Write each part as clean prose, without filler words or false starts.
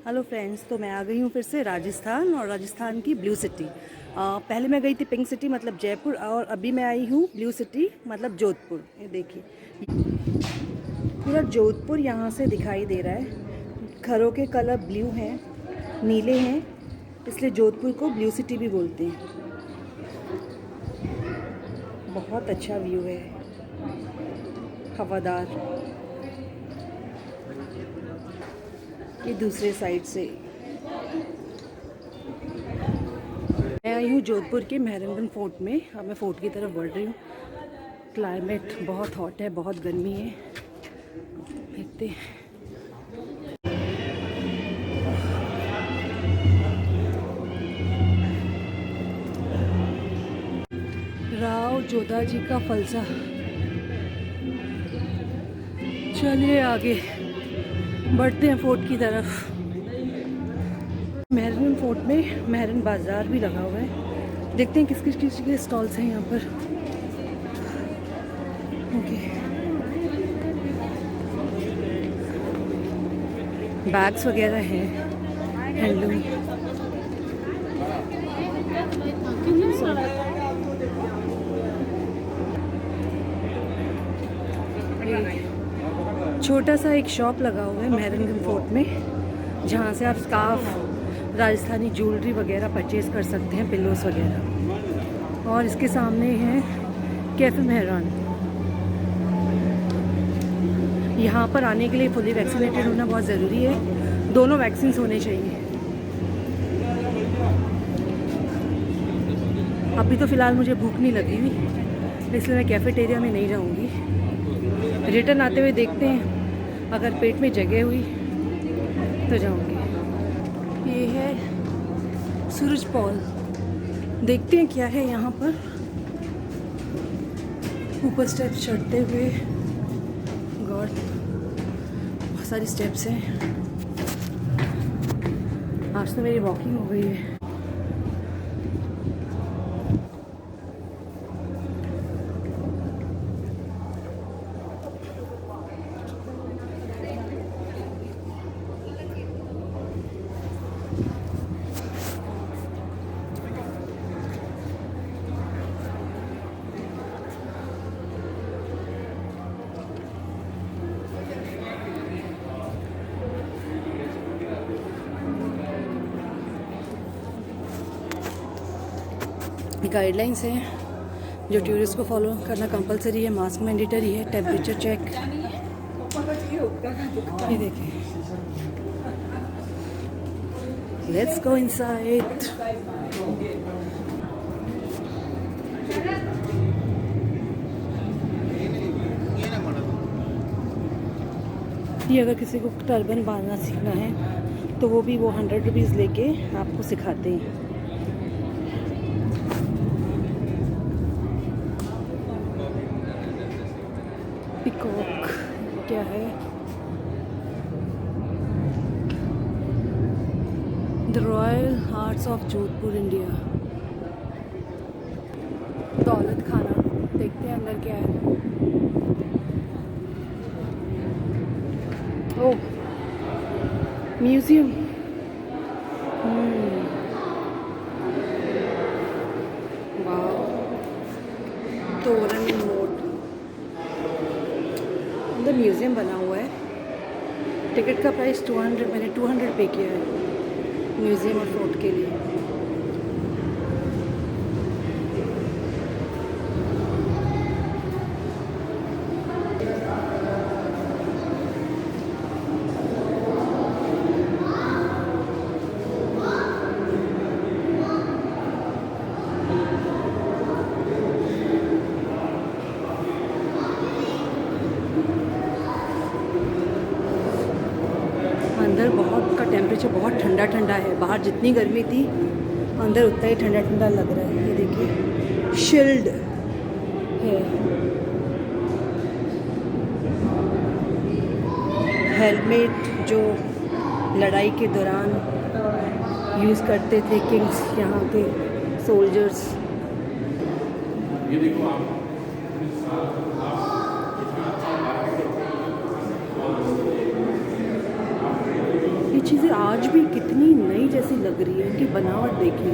Hello friends, तो मैं आ गई हूँ फिर से राजस्थान और राजस्थान की ब्लू सिटी। पहले मैं गई थी पिंक सिटी मतलब जयपुर, और अभी मैं आई हूँ ब्लू सिटी मतलब जोधपुर। ये देखिए, पूरा जोधपुर यहाँ से दिखाई दे रहा है। घरों के कलर ब्लू हैं, नीले हैं, इसलिए जोधपुर को ब्लू सिटी भी बोलते हैं। बहुत अच्छा व्यू है, हवादार। ये दूसरे साइड से मैं आई हूँ जोधपुर के मेहरानगंज फोर्ट में। अब मैं फोर्ट की तरफ बढ़ रही हूँ। क्लाइमेट बहुत हॉट है, बहुत गर्मी है। देखते हैं। राव जोधा जी का फलसा। चलिए आगे बढ़ते हैं फोर्ट की तरफ। मेहरानगंज फोर्ट में मेहरन बाज़ार भी लगा हुआ है। देखते हैं किस किस के स्टॉल्स हैं यहाँ पर। ओके, बैग्स वगैरह हैं, हैंडलूम। छोटा सा एक शॉप लगा हुआ है मेहरानगंज फोर्ट में, जहाँ से आप स्कार्फ, राजस्थानी ज्वेलरी वगैरह परचेज़ कर सकते हैं, पिल्लोस वगैरह। और इसके सामने है कैफ़े मेहरान। यहाँ पर आने के लिए फुली वैक्सीनेटेड होना बहुत ज़रूरी है। दोनों वैक्सीन होने चाहिए। अभी तो फ़िलहाल मुझे भूख नहीं लगी हुई, इसलिए मैं कैफ़ेटेरिया में नहीं जाऊँगी। रिटर्न आते हुए देखते हैं, अगर पेट में जगह हुई तो जाऊँगी। ये है सूरज पॉल। देखते हैं क्या है यहाँ पर। ऊपर स्टेप्स चढ़ते हुए, गॉड बहुत सारी स्टेप्स हैं। आज तो मेरी वॉकिंग हो गई है। गाइडलाइंस हैं जो टूरिस्ट को फॉलो करना कंपलसरी है। मास्क मैंडेटरी है, टेम्परेचर चेक। ये देखिए, लेट्स गो इनसाइड। ये अगर किसी को टर्बन बांधना सीखना है तो वो भी 100 रुपीज़ लेके आपको सिखाते हैं। पिकॉक क्या है? The royal hearts of Jodhpur, India. दौलत खाना, देखते हैं अंदर क्या है। ओह, म्यूजियम। वाह, तोरण मोट। अंदर म्यूजियम बना हुआ है। टिकट का प्राइस 200, मैंने 200 पे किया है म्यूजियम और फोर्ट के लिए। अंदर बहुत का टेम्परेचर बहुत ठंडा ठंडा है। बाहर जितनी गर्मी थी, अंदर उतना ही ठंडा ठंडा लग रहा है। ये देखिए, शील्ड है, हेलमेट जो लड़ाई के दौरान यूज़ करते थे किंग्स, यहाँ के सोल्जर्स। ये देखो आप, ये चीज़ें आज भी कितनी नई जैसी लग रही है, इनकी बनावट देखिए।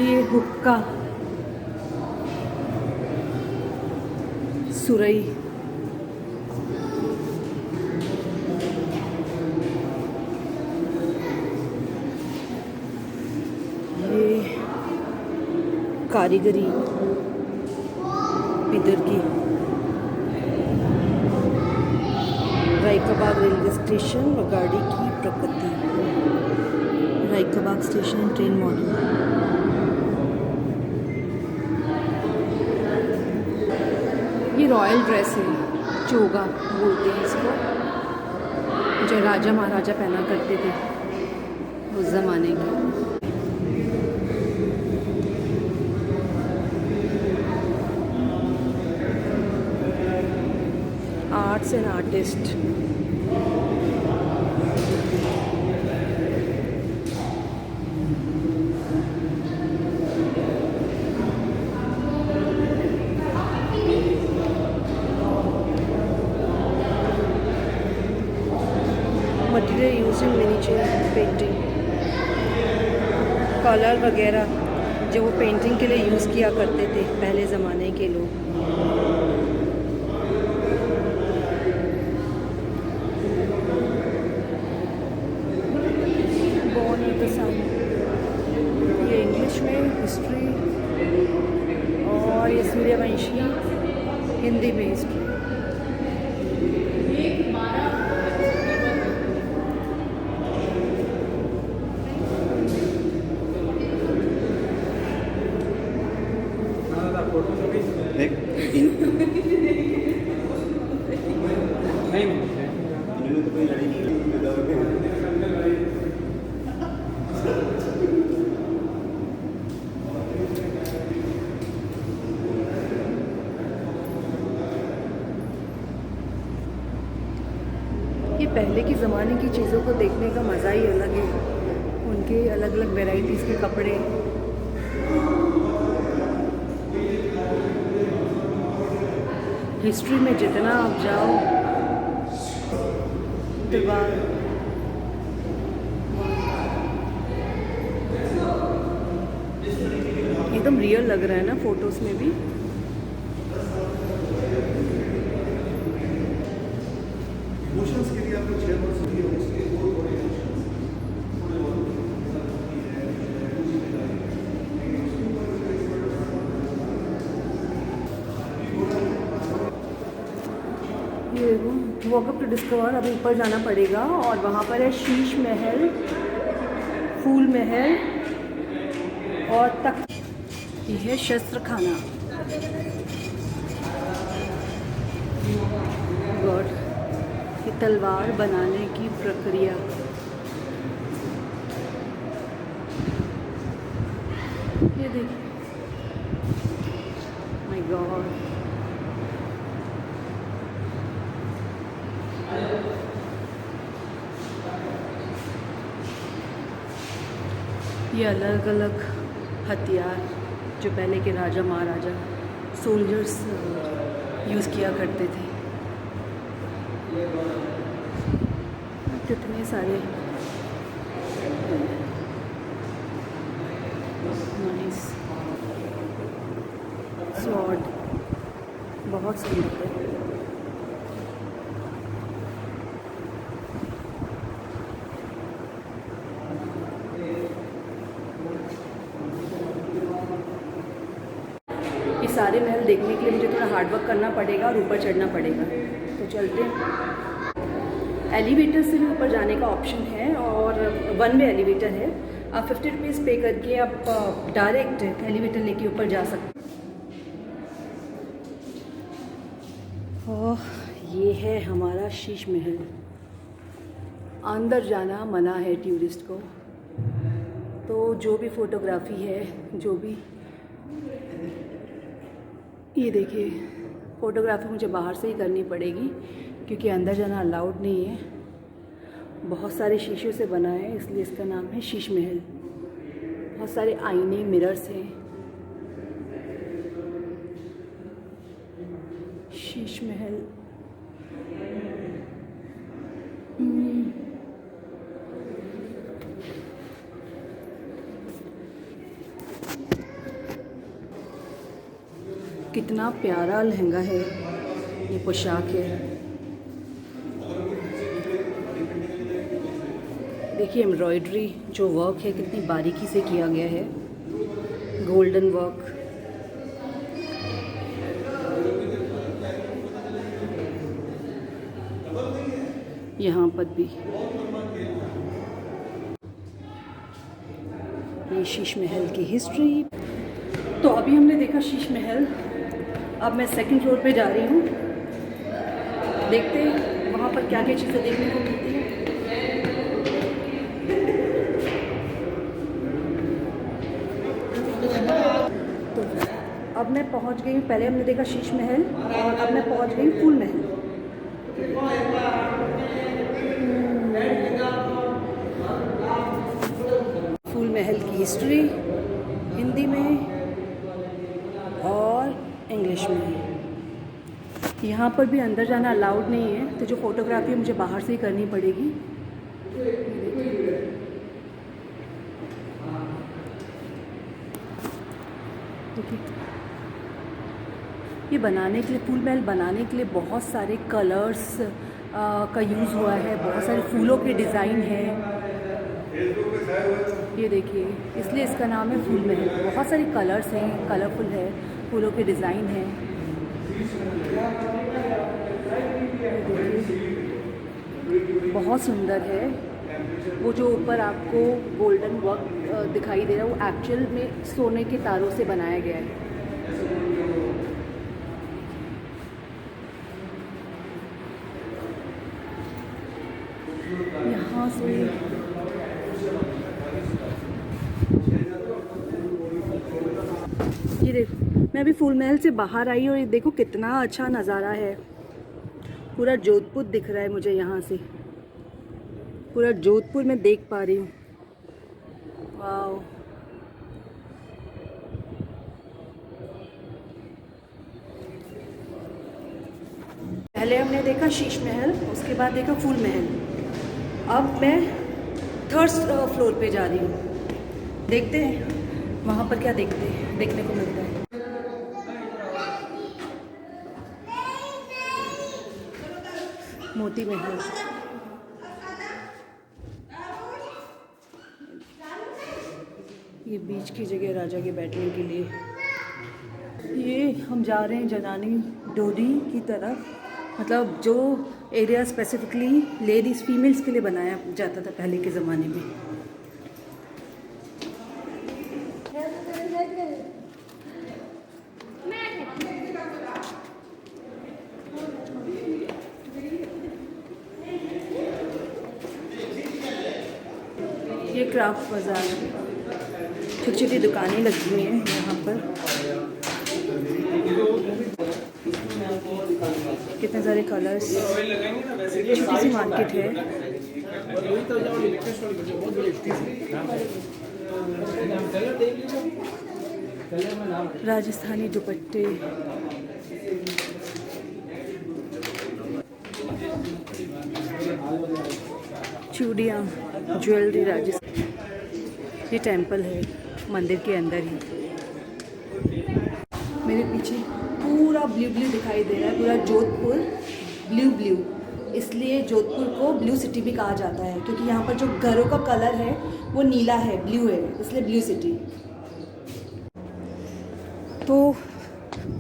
ये हुक्का, सुरई, ये कारीगरी इधर की। रायकाबाग रेलवे स्टेशन और गाड़ी की प्रकृति। Raikabagh station train model. ये रॉयल ड्रेस है, चोगा बोलते हैं इसको, जो राजा महाराजा पहना करते थे उस ज़माने की। Arts and artist. Material use in miniature painting, colour वगैरह जो वो पेंटिंग के लिए यूज़ किया करते थे पहले ज़माने के लोग। ये इंग्लिश में हिस्ट्री और ये सूर्यवंशी हिंदी में हिस्ट्री। ये पहले के ज़माने की चीज़ों को देखने का मज़ा ही अलग है। उनके अलग अलग वैरायटीज़ के कपड़े, हिस्ट्री में जितना आप जाओ दीवार, एकदम रियल लग रहा है ना फोटोज़ में भी। ये वॉक अप टू डिस्कवर, अभी ऊपर जाना पड़ेगा और वहाँ पर है शीश महल, फूल महल और तख्त। ये है शस्त्र खाना। गॉड, ये तलवार बनाने की प्रक्रिया। ये देखिए, माय गॉड। ये अलग अलग हथियार जो पहले के राजा महाराजा सोल्जर्स यूज़ किया करते थे। कितने सारे नाइस स्वॉर्ड, बहुत सुंदर है। ये सारे महल देखने के लिए मुझे थोड़ा हार्ड वर्क करना पड़ेगा और ऊपर चढ़ना पड़ेगा, तो चलते हैं। एलिवेटर से भी ऊपर जाने का ऑप्शन है और 1 वे एलिवेटर है। आप 50 रुपीज़ पे करके आप डायरेक्ट एलिवेटर लेके ऊपर जा सकते हैं। और ये है हमारा शीश महल। अंदर जाना मना है टूरिस्ट को, तो जो भी फ़ोटोग्राफी है, जो भी, ये देखिए, फ़ोटोग्राफी मुझे बाहर से ही करनी पड़ेगी क्योंकि अंदर जाना अलाउड नहीं है। बहुत सारे शीशे से बना है, इसलिए इसका नाम है शीश महल। बहुत सारे आईने, मिरर्स हैं। शीश महल। कितना प्यारा लहंगा है, ये पोशाक है। देखिए एम्ब्रॉयडरी जो वर्क है कितनी बारीकी से किया गया है, गोल्डन वर्क। यहाँ पर भी ये शीश महल की हिस्ट्री। तो अभी हमने देखा शीश महल, अब मैं सेकंड फ्लोर पे जा रही हूँ। देखते हैं वहाँ पर क्या क्या चीज़ें देखने को मिलती हैं। तो अब मैं पहुँच गई हूँ, पहले हमने देखा शीश महल और अब मैं पहुँच गई फूल महल। फूल महल की हिस्ट्री हिंदी में और इंग्लिश में। यहाँ पर भी अंदर जाना अलाउड नहीं है, तो जो फोटोग्राफी मुझे बाहर से ही करनी पड़ेगी। ये बनाने के लिए, फूल महल बनाने के लिए बहुत सारे कलर्स का यूज़ हुआ है, बहुत सारे फूलों के डिज़ाइन है। ये देखिए, इसलिए इसका नाम है फूल महल। बहुत सारे कलर्स हैं, कलरफुल है, फूलों के डिज़ाइन हैं। बहुत सुंदर है। वो जो ऊपर आपको गोल्डन वर्क दिखाई दे रहा है, वो एक्चुअल में सोने के तारों से बनाया गया है। यहाँ से ये देखो, मैं अभी फूल महल से बाहर आई और ये देखो कितना अच्छा नज़ारा है। पूरा जोधपुर दिख रहा है मुझे यहाँ से, पूरा जोधपुर मैं देख पा रही हूँ। वाह, पहले हमने देखा शीश महल, उसके बाद देखा फूल महल। अब मैं थर्ड फ्लोर पे जा रही हूँ। देखते हैं वहाँ पर क्या देखने को मिलता है। मोती महल, ये बीच की जगह राजा के बैठने के लिए। ये हम जा रहे हैं जनानी डोरी की तरफ, मतलब जो एरिया स्पेसिफिकली लेडीज़ फीमेल्स के लिए बनाया जाता था पहले के ज़माने में। ये क्राफ्ट बाज़ार, छोटी छोटी दुकानें लगी हुई हैं यहाँ पर। कितने सारे कलर्स, छोटी सी मार्केट है। राजस्थानी दुपट्टे, चूड़ियाँ, ज्वेलरी राजस्थान। ये टेंपल है मंदिर के अंदर ही। मेरे पीछे पूरा ब्लू ब्लू दिखाई दे रहा है, पूरा जोधपुर ब्लू ब्लू। इसलिए जोधपुर को ब्लू सिटी भी कहा जाता है, क्योंकि यहाँ पर जो घरों का कलर है वो नीला है, ब्लू है, इसलिए ब्लू सिटी। तो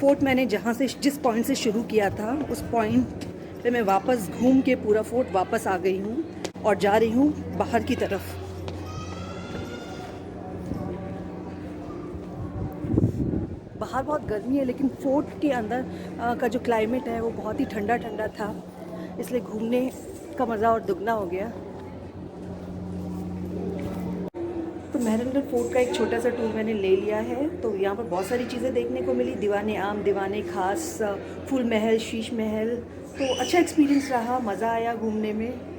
फोर्ट मैंने जहाँ से, जिस पॉइंट से शुरू किया था, उस पॉइंट पे मैं वापस घूम के पूरा फोर्ट वापस आ गई हूँ और जा रही हूँ बाहर की तरफ। बाहर बहुत गर्मी है, लेकिन फोर्ट के अंदर का जो क्लाइमेट है वो बहुत ही ठंडा ठंडा था, इसलिए घूमने का मज़ा और दुगना हो गया। तो मेहरानगढ़ फोर्ट का एक छोटा सा टूर मैंने ले लिया है। तो यहाँ पर बहुत सारी चीज़ें देखने को मिली, दीवाने आम, दीवाने खास, फूल महल, शीश महल। तो अच्छा एक्सपीरियंस रहा, मज़ा आया घूमने में।